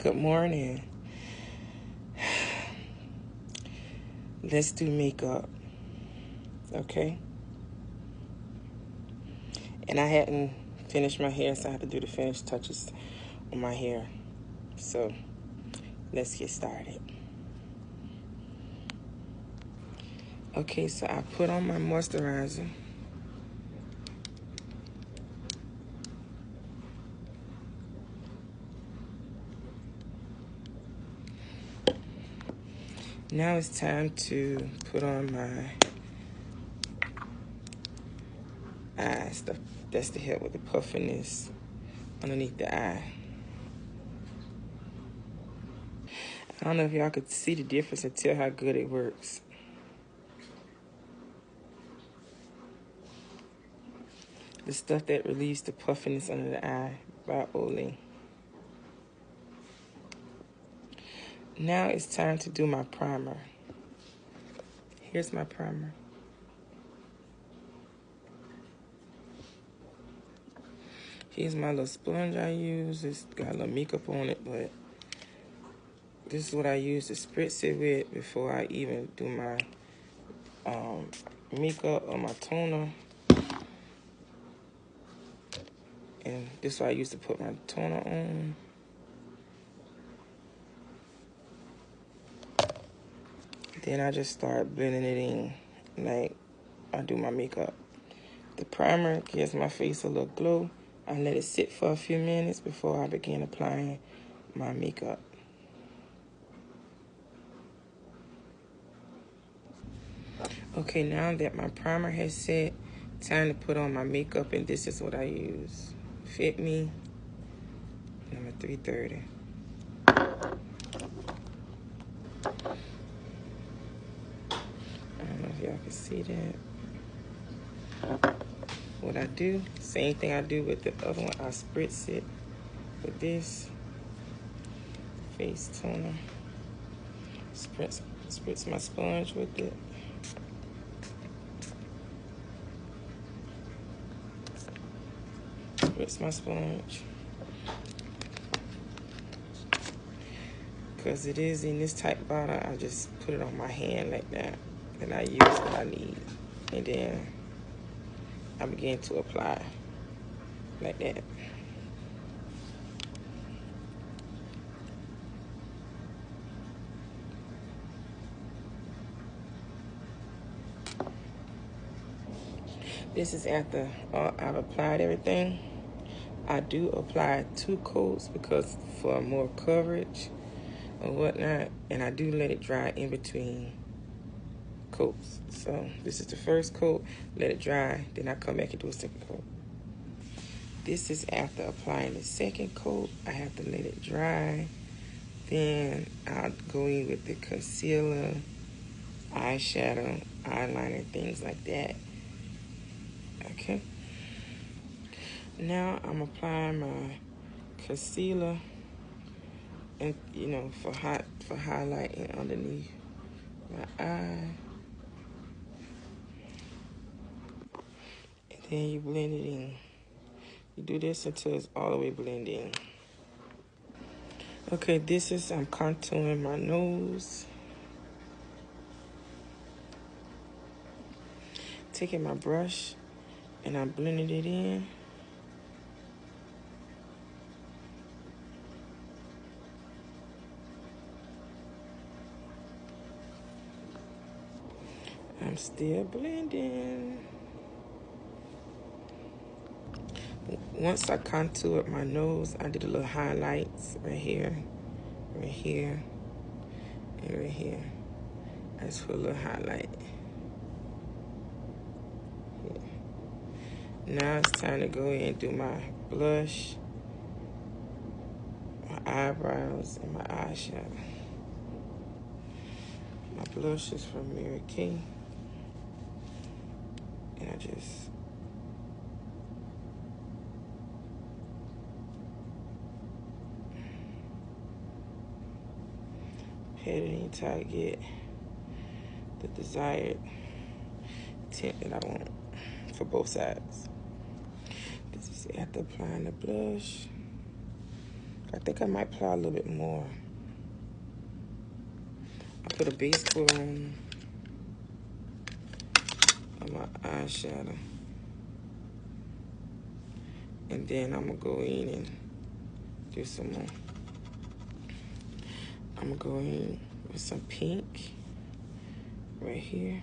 Good morning. Let's do makeup, okay? And I hadn't finished my hair, so I have to do the finished touches on my hair. So let's get started. Okay, so I put on my moisturizer. Now it's time to put on my eyes. That's to help with the puffiness underneath the eye. I don't know if y'all could see the difference and tell how good it works. The stuff that relieves the puffiness under the eye by Olay. Now it's time to do my primer. Here's my primer. Here's my little sponge I use. It's got a little makeup on it, but this is what I use to spritz it with before I even do my makeup or my toner. And this is what I use to put my toner on. Then I just start blending it in like I do my makeup. The primer gives my face a little glow. I let it sit for a few minutes before I begin applying my makeup. Okay, now that my primer has set, time to put on my makeup, and this is what I use. Fit Me, number 330. I don't know if y'all can see that. What I do, same thing I do with the other one, I spritz it with this face toner. Spritz my sponge with it. Spritz my sponge. Because it is in this type bottle, I just put it on my hand like that. And I use what I need. And then I begin to apply like that. This is after I've applied everything. I do apply 2 coats because for more coverage or whatnot, and I do let it dry in between coats. So this is the first coat, let it dry, then I come back and do a second coat. This is after applying the second coat. I have to let it dry. Then I'll go in with the concealer, eyeshadow, eyeliner, things like that. Okay. Now I'm applying my concealer, and for highlighting underneath my eye. And then you blend it in. You do this until it's all the way blended in. Okay, I'm contouring my nose. Taking my brush and I'm blending it in. I'm still blending. Once I contoured my nose, I did a little highlights right here, and right here. I just put a little highlight. Now it's time to go in and do my blush, my eyebrows, and my eyeshadow. My blush is from Mary Kay. And I just pat it in until I get the desired tint that I want for both sides. This is after applying the blush. I think I might apply a little bit more. I put a base coat on my eyeshadow. And then I'm going to go in and do some more. I'm going to go in with some pink right here.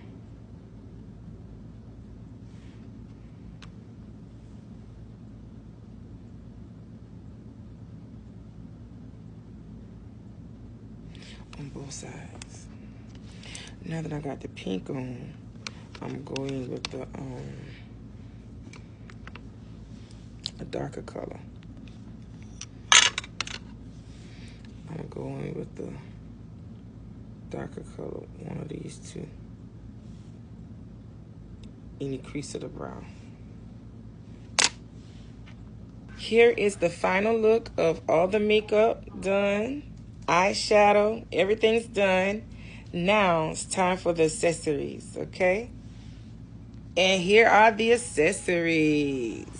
On both sides. Now that I got the pink on, I'm going with the a darker color. I'm going with the darker color, one of these two, in the crease of the brow. Here is the final look of all the makeup done, eyeshadow, everything's done. Now it's time for the accessories, okay? And here are the accessories.